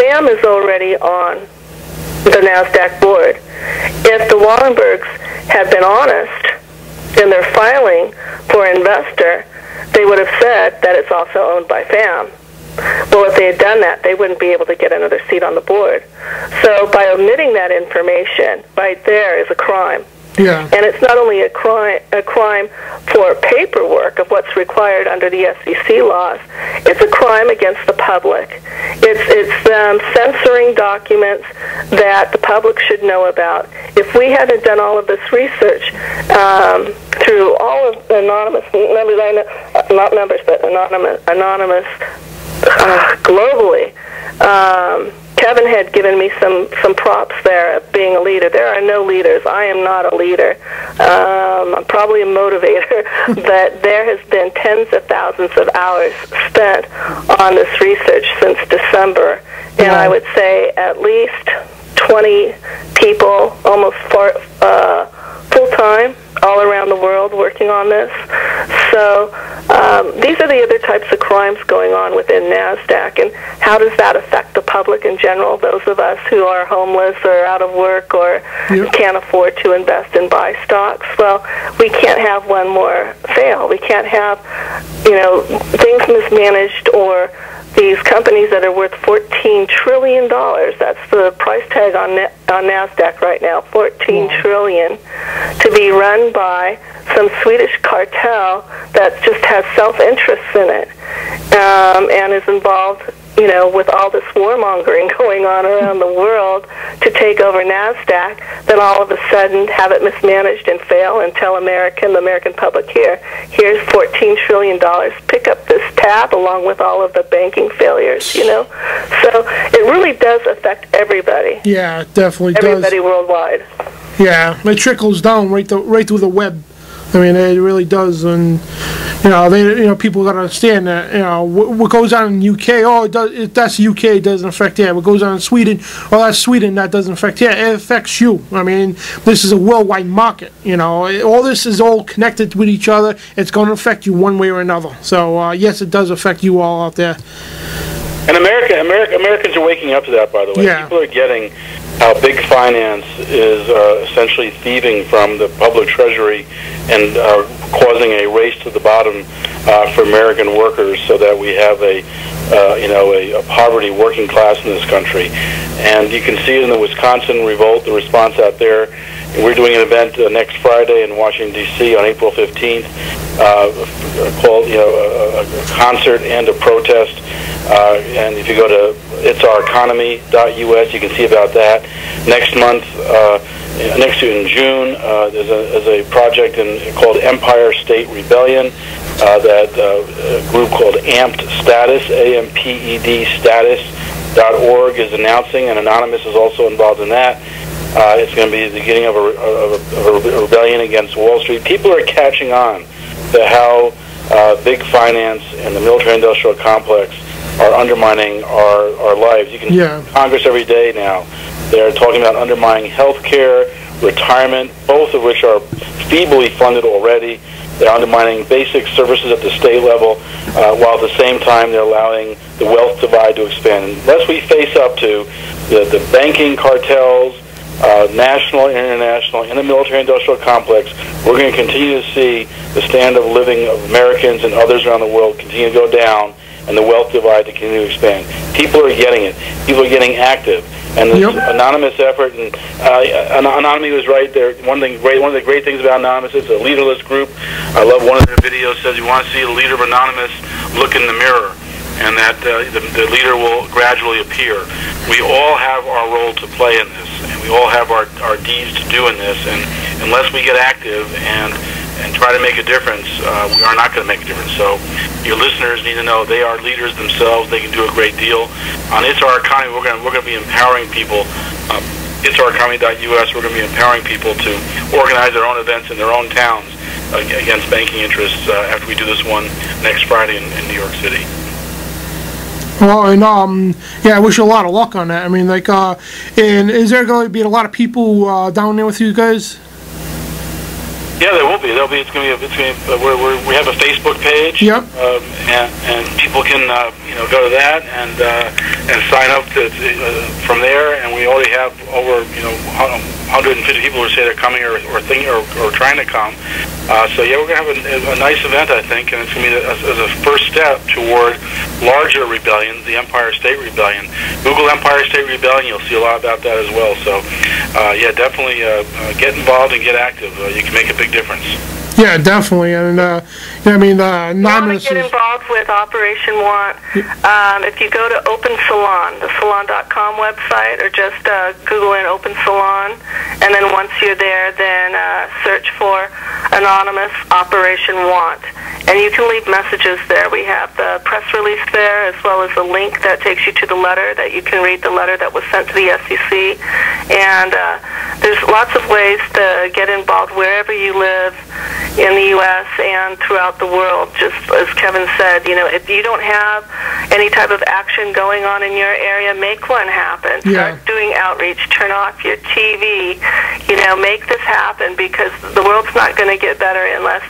FAM is already on the NASDAQ board. If the Wallenbergs had been honest in their filing for investor, they would have said that it's also owned by FAM. Well, if they had done that, they wouldn't be able to get another seat on the board. So by omitting that information, right there is a crime. Yeah. And it's not only a crime for paperwork of what's required under the SEC laws, it's a crime against the public. It's censoring documents that the public should know about. If we hadn't done all of this research through all of the anonymous, not numbers, but anonymous globally, Kevin had given me some props there of being a leader. There are no leaders. I am not a leader. I'm probably a motivator, but there has been tens of thousands of hours spent on this research since December, and I would say at least 20 people, almost full-time, all around the world working on this. So these are the other types of crimes going on within NASDAQ, and how does that affect the public in general, those of us who are homeless or out of work or can't afford to invest and buy stocks? Well, we can't have one more fail. We can't have, things mismanaged, or these companies that are worth $14 trillion. That's the price tag on NASDAQ right now, $14 trillion, to be run by some Swedish cartel that just has self-interest in it, and is involved, with all this warmongering going on around the world to take over NASDAQ, then all of a sudden have it mismanaged and fail and tell the American public, here's $14 trillion, pick up this tab along with all of the banking failures, So it really does affect everybody. Yeah, it definitely everybody worldwide. Yeah, it trickles down right through the web. I mean, it really does, and people got to understand that. What goes on in UK, that's UK, it doesn't affect you. What goes on in Sweden, that's Sweden, that doesn't affect you. It affects you. I mean, this is a worldwide market. All this is all connected with each other. It's going to affect you one way or another. So yes, it does affect you all out there. And Americans are waking up to that, by the way. Yeah. People are getting how big finance is essentially thieving from the public treasury and causing a race to the bottom for American workers, so that we have a poverty working class in this country. And you can see it in the Wisconsin revolt, the response out there. We're doing an event next Friday in Washington, D.C. on April 15th called a concert and a protest. And if you go to itsoureconomy.us, you can see about that. Next month, in June, there's a project called Empire State Rebellion that a group called Amped Status, AMPED Status.org is announcing, and Anonymous is also involved in that. It's going to be the beginning of a rebellion against Wall Street. People are catching on to how big finance and the military-industrial complex are undermining our lives. You can see Congress every day now. They're talking about undermining health care, retirement, both of which are feebly funded already. They're undermining basic services at the state level, while at the same time they're allowing the wealth divide to expand. Unless we face up to the banking cartels, national and international, in the military-industrial complex, we're going to continue to see the standard of living of Americans and others around the world continue to go down, and the wealth divide to continue to expand. People are getting it. People are getting active. And this anonymous effort, and Anonymous was right there. One of the great things about Anonymous is a leaderless group. I love one of their videos says, you want to see the leader of Anonymous, look in the mirror, and that the leader will gradually appear. We all have our role to play in this, and we all have our deeds to do in this, and unless we get active and try to make a difference, we are not going to make a difference. So your listeners need to know they are leaders themselves. They can do a great deal. On It's Our Economy, we're going to be empowering people. It'sOurEconomy.us, we're going to be empowering people to organize their own events in their own towns against banking interests after we do this one next Friday in New York City. Well, and I wish you a lot of luck on that. I mean, and is there going to be a lot of people down there with you guys? Yeah, there will be. It's going to be. We have a Facebook page. Yep. And people can go to that and sign up from there. And we already have over 150 people who say they're coming or trying to come. So yeah, we're going to have a nice event, I think, and it's going to be as a first step toward larger rebellions, the Empire State Rebellion. Google Empire State Rebellion, you'll see a lot about that as well. So yeah, definitely get involved and get active. You can make a big difference. Yeah, definitely, and I mean, anonymous. You want to get involved with Operation Want? If you go to Open Salon, the Salon.com website, or just Google in Open Salon, and then once you're there, then search for Anonymous Operation Want, and you can leave messages there. We have the press release there, as well as a link that takes you to the letter that you can read the letter that was sent to the SEC, and there's lots of ways to get involved wherever you live in the U.S. and throughout the world. Just as Kevin said, if you don't have any type of action going on in your area, make one happen. Yeah. Start doing outreach. Turn off your TV. Make this happen, because the world's not going to get better unless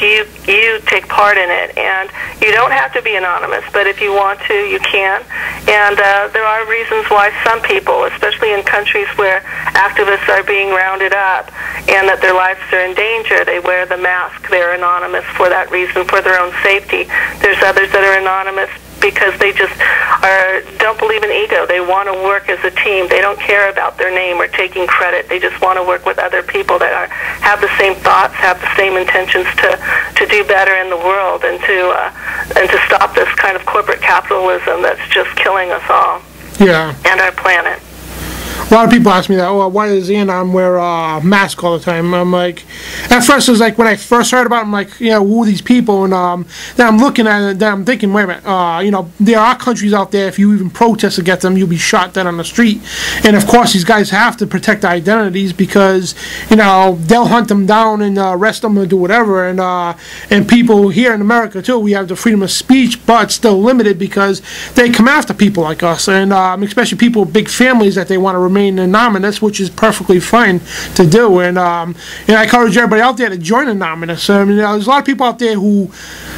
you take part in it. And you don't have to be anonymous, but if you want to, you can. And there are reasons why some people, especially in countries where activists are being rounded up and that their lives are in danger, they wear the mask. They're anonymous for that reason, for their own safety. There's others that are anonymous because they just don't believe in ego. They want to work as a team. They don't care about their name or taking credit. They just want to work with other people that have the same thoughts, have the same intentions to do better in the world, and to stop this kind of corporate capitalism that's just killing us all. Yeah. And our planet. A lot of people ask me that, why does Anon wear a mask all the time? I'm like, at first it was like, when I first heard about it, I'm like, who are these people? And then I'm looking at it, then I'm thinking, wait a minute, there are countries out there, if you even protest against them, you'll be shot dead on the street. And of course, these guys have to protect their identities, because, they'll hunt them down and arrest them or do whatever. And people here in America, too, we have the freedom of speech, but still limited, because they come after people like us, and especially people with big families that they want to remain anonymous, which is perfectly fine to do. And I encourage everybody out there to join Anonymous. I mean, there's a lot of people out there who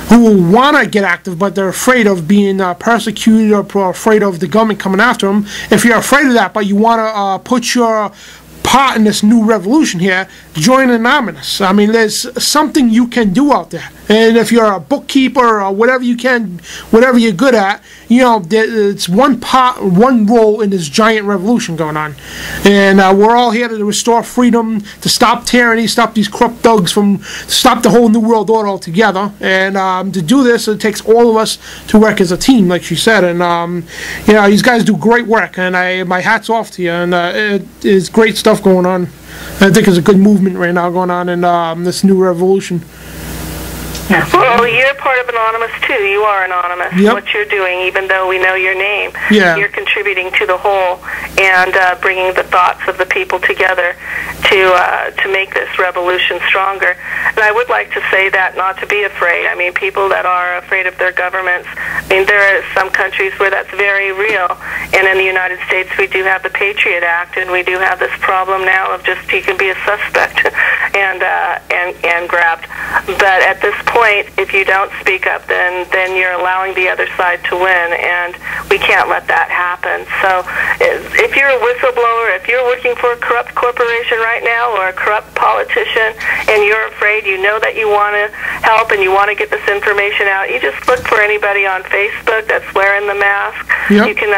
want to get active, but they're afraid of being persecuted, or afraid of the government coming after them. If you're afraid of that, but you want to put your part in this new revolution here, join Anonymous. I mean, there's something you can do out there. And if you're a bookkeeper or whatever whatever you're good at, it's one role in this giant revolution going on. And we're all here to restore freedom, to stop tyranny, stop these corrupt thugs stop the whole New World Order altogether. And to do this, it takes all of us to work as a team, like she said. And, these guys do great work, and my hat's off to you. And it is great stuff going on. I think there's a good movement right now going on in this new revolution. Well, you're part of Anonymous, too. You are anonymous. Yep. What you're doing, even though we know your name, yeah, you're contributing to the whole and bringing the thoughts of the people together to make this revolution stronger. And I would like to say that, not to be afraid. I mean, people that are afraid of their governments, there are some countries where that's very real. And in the United States, we do have the Patriot Act, and we do have this problem now of just you can be a suspect and grabbed. But at this point, if you don't speak up, then you're allowing the other side to win, and we can't let that happen. So if you're a whistleblower, if you're working for a corrupt corporation right now or a corrupt politician, and you're afraid, that you want to help and you want to get this information out, you just look for anybody on Facebook that's wearing the mask. Yep. You can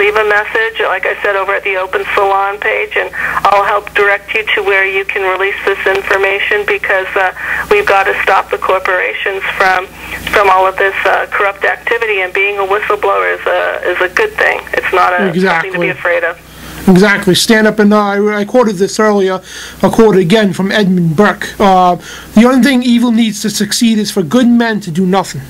leave a message, like I said, over at the Open Salon page, and I'll help direct you to where you can release this information, because we've got to stop the corporations from all of this corrupt activity, and being a whistleblower is a good thing. It's not something to be afraid of. Exactly. Stand up, and I quoted this earlier. I'll quote it again from Edmund Burke. The only thing evil needs to succeed is for good men to do nothing.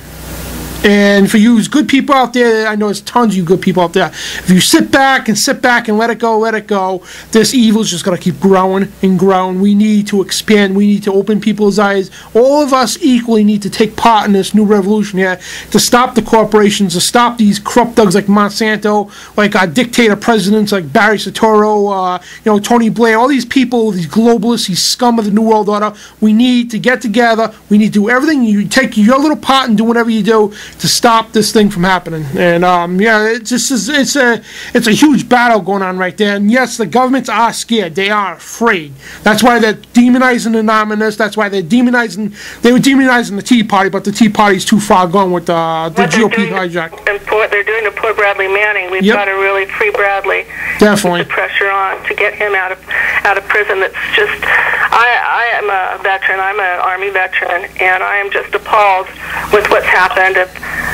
And for you good people out there, I know there's tons of you good people out there, if you sit back and let it go, this evil is just going to keep growing and growing. We need to expand. We need to open people's eyes. All of us equally need to take part in this new revolution here to stop the corporations, to stop these corrupt thugs like Monsanto, like our dictator presidents like Barry Soetoro, Tony Blair, all these people, these globalists, these scum of the New World Order. We need to get together. We need to do everything. You take your little part and do whatever you do to stop this thing from happening. And it's a huge battle going on right there. And yes, the governments are scared. They are afraid. That's why they're demonizing Anonymous. That's why they were demonizing the Tea Party, but the Tea Party's too far gone with the GOP hijack. They're doing to poor Bradley Manning. We've got to really free Bradley. Definitely. Put the pressure on to get him out of prison. That's just, I am a veteran. I'm an Army veteran, and I am just appalled with what's happened.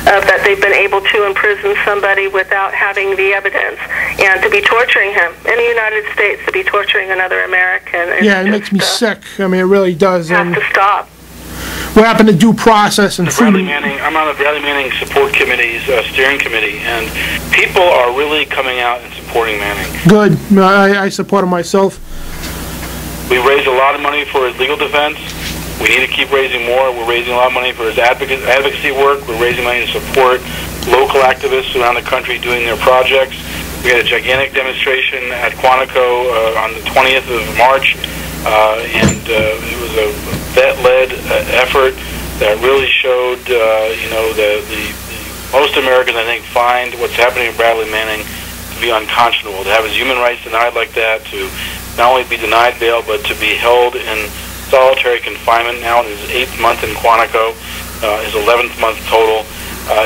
That they've been able to imprison somebody without having the evidence, and to be torturing him in the United States, to be torturing another American. It makes me sick. I mean, it really does. Have to stop. What happened to due process and freedom? I'm on the Bradley Manning Support Committee's steering committee, and people are really coming out and supporting Manning. Good. I support him myself. We raised a lot of money for his legal defense. We need to keep raising more. We're raising a lot of money for his advocacy work. We're raising money to support local activists around the country doing their projects. We had a gigantic demonstration at Quantico on the 20th of March, and it was a vet-led effort that really showed, most Americans, I think, find what's happening to Bradley Manning to be unconscionable. To have his human rights denied like that, to not only be denied bail, but to be held in solitary confinement now in his 8th month in Quantico, his 11th month total,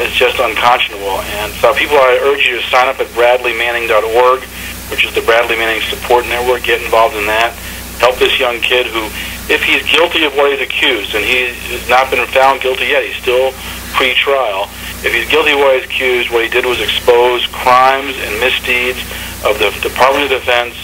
is just unconscionable. And so people, I urge you to sign up at bradleymanning.org, which is the Bradley Manning Support Network. Get involved in that. Help this young kid who, if he's guilty of what he's accused, and he has not been found guilty yet, he's still pre-trial. If he's guilty of what he's accused, what he did was expose crimes and misdeeds of the Department of Defense,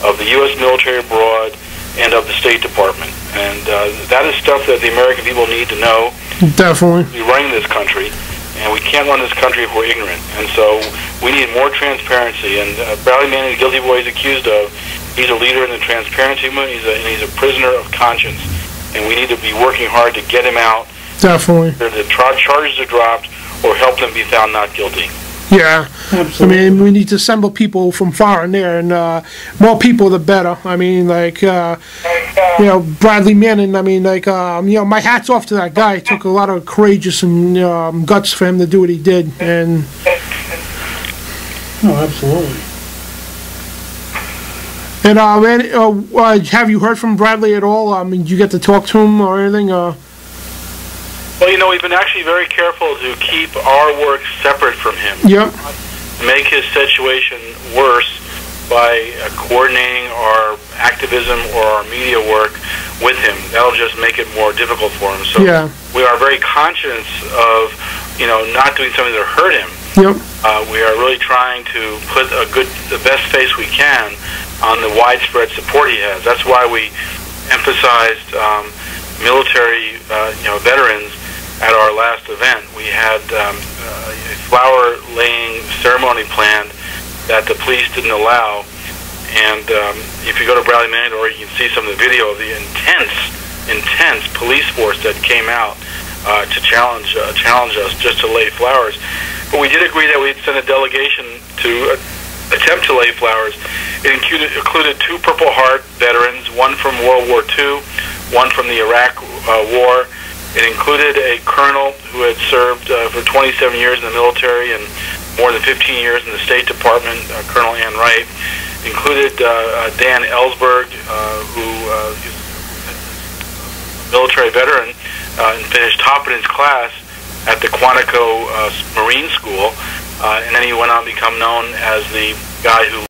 of the U.S. military abroad, and of the State Department. And that is stuff that the American people need to know. Definitely. We're running this country, and we can't run this country if we're ignorant. And so we need more transparency. And Bradley Manning is guilty of what he's accused of. He's a leader in the transparency movement, and he's a prisoner of conscience. And we need to be working hard to get him out. Definitely. The charges are dropped, or help them be found not guilty. Yeah, absolutely. I mean, we need to assemble people from far and near, and more people the better. I mean, Bradley Manning. I mean, my hat's off to that guy. It took a lot of courageous and guts for him to do what he did. And absolutely. And have you heard from Bradley at all? I mean, did you get to talk to him or anything? Well, we've been actually very careful to keep our work separate from him. Yep. Make his situation worse by coordinating our activism or our media work with him. That'll just make it more difficult for him. So we are very conscious of, not doing something to hurt him. Yep. We are really trying to put the best face we can on the widespread support he has. That's why we emphasized military, veterans at our last event. We had a flower-laying ceremony planned that the police didn't allow. And if you go to Bradley Manning, or you can see some of the video of the intense police force that came out to challenge us just to lay flowers. But we did agree that we'd send a delegation to attempt to lay flowers. It included 2 Purple Heart veterans, one from World War II, one from the Iraq War. It included a colonel who had served for 27 years in the military and more than 15 years in the State Department, Colonel Ann Wright. It included Dan Ellsberg, who is a military veteran and finished top in his class at the Quantico Marine School. And then he went on to become known as the guy who